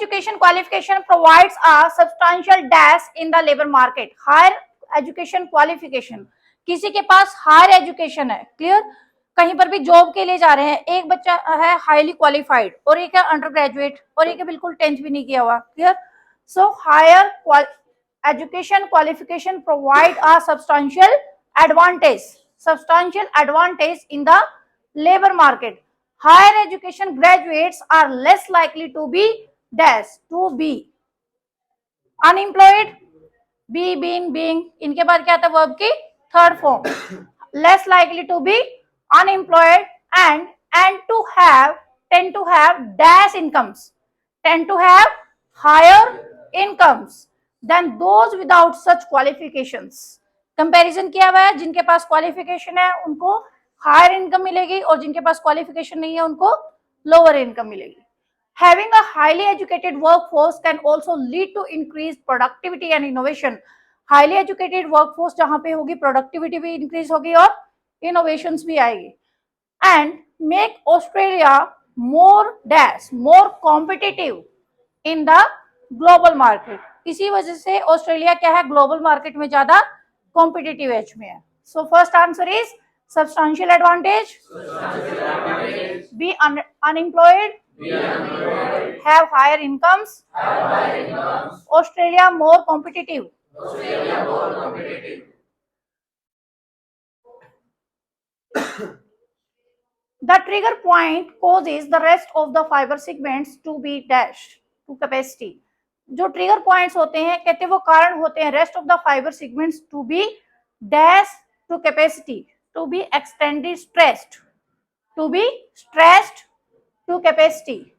education qualification provides a substantial dash in the labor market. Higher education qualification, किसी के पास higher education है, clear, कहीं पर भी जॉब के लिए जा रहे हैं, एक बच्चा है हाईली क्वालिफाइड और एक है अंडर ग्रेजुएट और एक है बिल्कुल 10th भी नहीं किया हुआ, clear. So higher education qualification provide a substantial advantage in the labor market. Higher education graduates are less likely to be unemployed, being इनके बाद क्या आता है वर्ब की third form, less likely to be unemployed and tend to have higher incomes than those without such qualifications. Comparison किया हुआ है, जिनके पास क्वालिफिकेशन है उनको हायर इनकम मिलेगी और जिनके पास क्वालिफिकेशन नहीं है उनको लोअर इनकम मिलेगी. Having a highly educated workforce can also lead to increased productivity and innovation. Highly educated workforce जहां पे होगी प्रोडक्टिविटी भी इंक्रीज होगी और इनोवेशंस भी आएगी. And make Australia more competitive in the global market. इसी वजह से ऑस्ट्रेलिया क्या है, ग्लोबल मार्केट में ज्यादा कॉम्पिटिटिव एज में है. So first answer is substantial advantage, be unemployed, have higher incomes, Australia more competitive. The trigger point causes the rest of the fiber segments to be dashed to capacity. जो trigger points होते हैं कहते हैं वो कारण होते हैं rest of the fibre segments to be dash to capacity, to be extended stressed, to be stressed to capacity.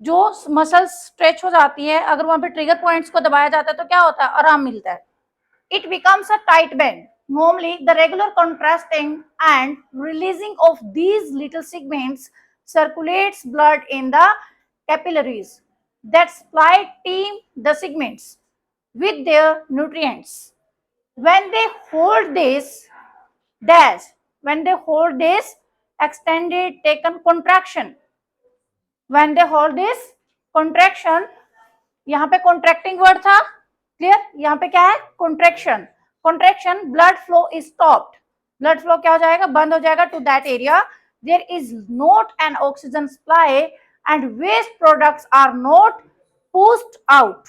जो मसल्स स्ट्रेच हो जाती है अगर वहां पे ट्रिगर पॉइंट्स को दबाया जाता है तो क्या होता है, आराम मिलता है. It becomes a tight band. Normally, the regular contrasting and releasing of these little segments circulates blood in the capillaries that supply the segments with their nutrients. When they hold this extended taken contraction, when they hold this contraction, यहाँ पे contracting word था, clear, यहाँ पे क्या है contraction. Contraction, blood flow is stopped. Blood flow क्या हो जाएगा, बंद हो जाएगा to that area. There is not an oxygen supply and waste products are not pushed out.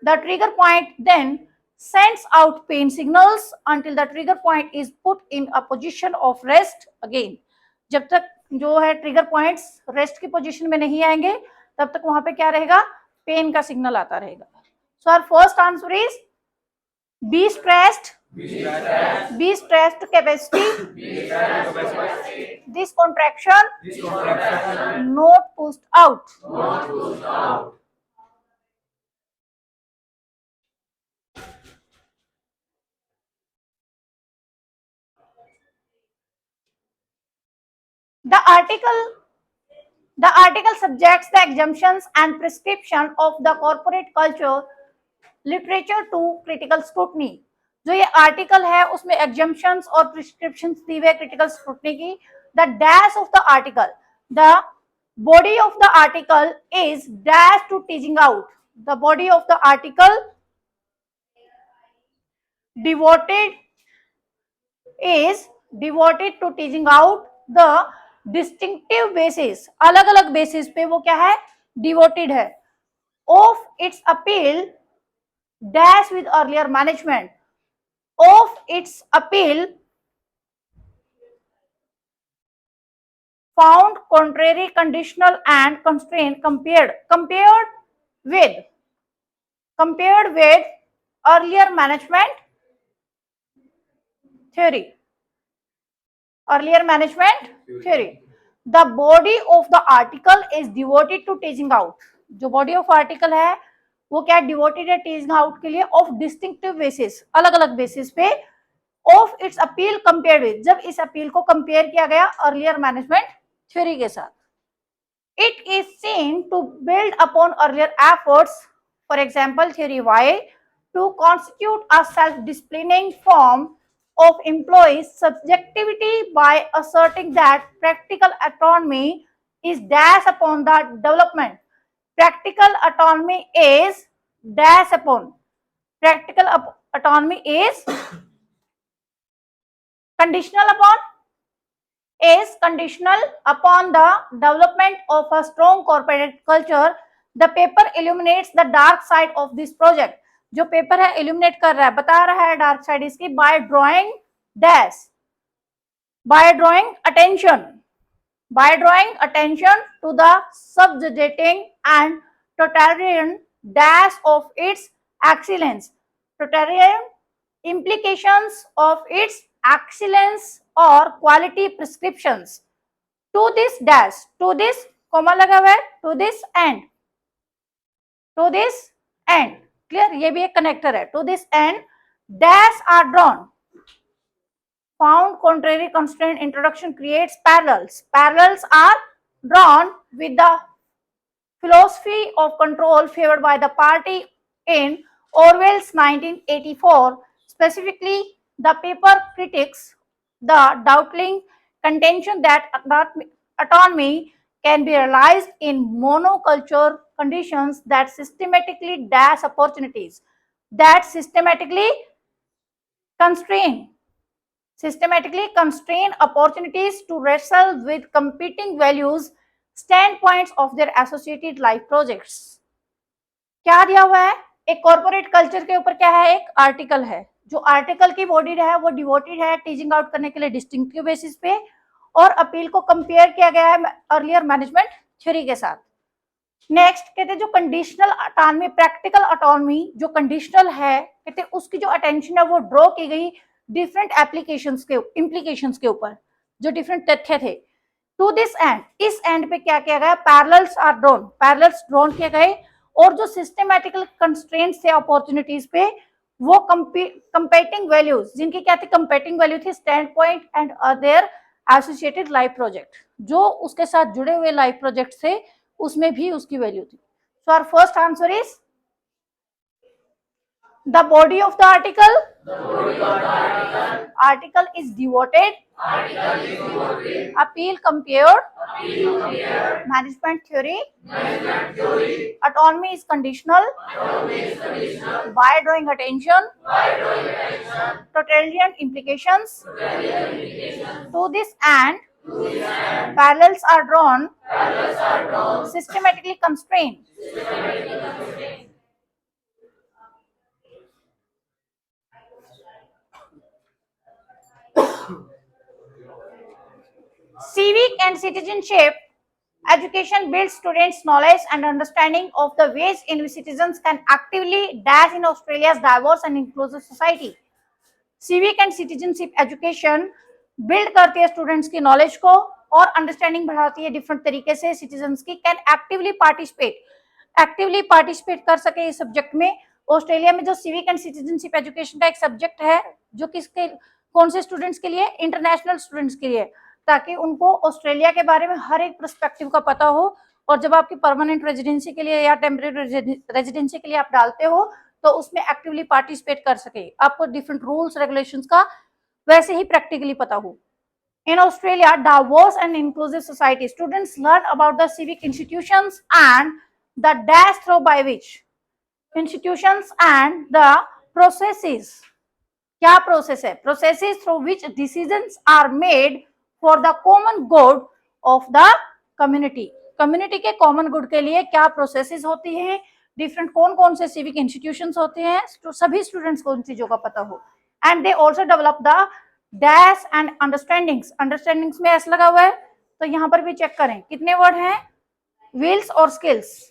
The trigger point then sends out pain signals until the trigger point is put in a position of rest again. जब तक जो है trigger points rest की position में नहीं आएंगे तब तक वहां पे क्या रहेगा, पेन का सिग्नल आता रहेगा. So our first answer is be stressed to capacity, this contraction not pushed out. The article subjects the exemptions and prescription of the corporate culture literature to critical scrutiny. जो ये article है उसमें exemptions और prescriptions दी हुई है critical scrutiny की. The dash of the article, the body of the article is dash to teasing out. The body of the article devoted to teasing out the distinctive basis, अलग अलग basis पे वो क्या है, डिवोटेड है, of its appeal dash with earlier management, of its appeal found contrary, conditional and constrained compared with earlier management theory. The body of the article is devoted to teasing out. जो body of article है वो क्या devoted है टीजिंग out के लिए, of distinctive basis, अलग अलग basis पे, of its appeal compare with, जब इस अपील को कंपेयर किया गया अर्लियर मैनेजमेंट थ्योरी के साथ. It is seen to build upon earlier efforts, for example theory Y, to constitute a self disciplining form of employees subjectivity by asserting that practical autonomy is dash upon the development. practical autonomy is dash upon, practical autonomy is conditional upon, is conditional upon the development of a strong corporate culture. The paper illuminates the dark side of this project. जो paper है illuminate कर रहा है, बता रहा है dark side इसकी, by drawing dash, by drawing attention to the subjugating and totalitarian dash of its excellence, totalitarian implications of its excellence or quality prescriptions. To this dash, to this comma लगा हुआ है, to this end, clear, ये भी एक connector है. To this end dash are drawn. Found contrary constraint introduction creates parallels. Parallels are drawn with the philosophy of control favored by the party in Orwell's 1984. Specifically, the paper critiques the doubting contention that autonomy can be realized in monoculture conditions that systematically dash opportunities, that systematically constrain opportunities to wrestle with competing values, standpoints of their associated life projects. क्या दिया हुआ है? एक corporate culture के ऊपर क्या है? एक आर्टिकल है. जो आर्टिकल की बॉडी है वो डिवोटेड है टीचिंग आउट करने के लिए डिस्टिंक्टिव बेसिस पे, और अपील को कंपेयर किया गया है अर्लियर मैनेजमेंट थ्योरी के साथ. नेक्स्ट कहते हैं जो कंडीशनल ऑटोनॉमी, प्रैक्टिकल ऑटोनॉमी जो कंडीशनल है, कहते हैं उसकी जो अटेंशन है वो ड्रॉ की गई डिफरेंट एप्लीकेशंस के इम्प्लीकेशंस के ऊपर, जो डिफरेंट तथ्य थे. टू दिस एंड, इस एंड पे क्या किया गया? Parallels are drawn, parallels drawn किए गए, और जो सिस्टेमेटिकल कंस्ट्रेंट्स थे अपॉर्चुनिटीज पे, वो कंपेटिंग वैल्यूज, जिनकी क्या थी? कंपेटिंग वैल्यू थी stand point and other associated life project, जो उसके साथ जुड़े हुए लाइफ प्रोजेक्ट थे उसमें भी उसकी वैल्यू थी. So our first answer is the body of the article, article is devoted, appeal compared, management theory, autonomy is conditional, by drawing attention, totalitarian implications, to this end, parallels are drawn, systematically constrained. Civic and citizenship education builds students' knowledge and understanding of the ways in which citizens can actively dash in Australia's diverse and inclusive society. Civic and citizenship education build करती है students की knowledge को और understanding बढ़ाती है different तरीके से citizens की. कैन एक्टिवली पार्टिसिपेट कर सके इस सब्जेक्ट में. ऑस्ट्रेलिया में जो सिविक एंड सिटीजनशिप एजुकेशन का एक सब्जेक्ट है जो किसके कौन से स्टूडेंट्स के लिए? इंटरनेशनल स्टूडेंट्स के लिए, ताकि उनको ऑस्ट्रेलिया के बारे में हर एक पर्सपेक्टिव का पता हो. और जब आपकी परमानेंट रेजिडेंसी के लिए या टेम्परेरी रेजिडेंसी के लिए आप डालते हो तो उसमें एक्टिवली पार्टिसिपेट कर सके, आपको डिफरेंट रूल्स रेगुलेशंस का वैसे ही प्रैक्टिकली पता हो. In Australia, diverse and inclusive society, students learn about the civic institutions and the dash through by which institutions and the processes. क्या प्रोसेस है? Processes through which decisions are made for the common good of the community. Community के common good के लिए क्या processes होती हैं, different कौन कौन से सिविक इंस्टीट्यूशंस होते हैं, तो सभी स्टूडेंट्स को उन चीजों का पता हो. And they also develop the dash and understandings में एस लगा हुआ है तो यहाँ पर भी चेक करें कितने वर्ड हैं? विल्स और skills.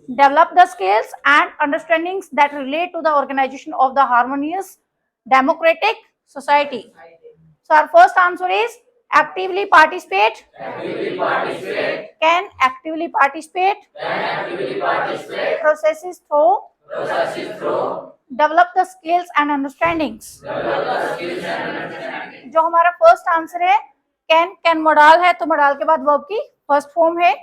Develop the skills and understandings that relate to the organisation of the harmonious democratic society. So our first answer is actively participate, can actively participate, processes through, develop the skills and understandings. जो हमारा first answer है can model है तो model के बाद verb की first form है.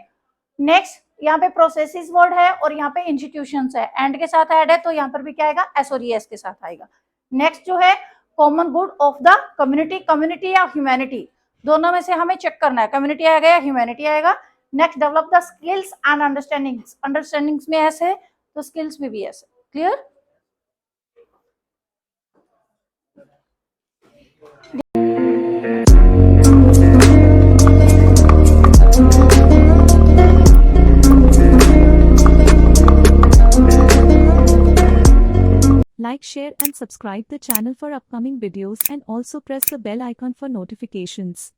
Next यहाँ पे प्रोसेसेस वर्ड है और यहाँ पे इंस्टीट्यूशंस है, एंड के साथ ऐड है तो यहाँ पर भी क्या आएगा? एस और एस के साथ आएगा. नेक्स्ट जो है common good of the community या ह्यूमैनिटी, दोनों में से हमें चेक करना है कम्युनिटी आएगा या ह्यूमैनिटी आएगा. Next develop the skills and understandings, understandings में ऐसे तो स्किल्स में भी ऐसे, clear. Like, share and subscribe the channel for upcoming videos and also press the bell icon for notifications.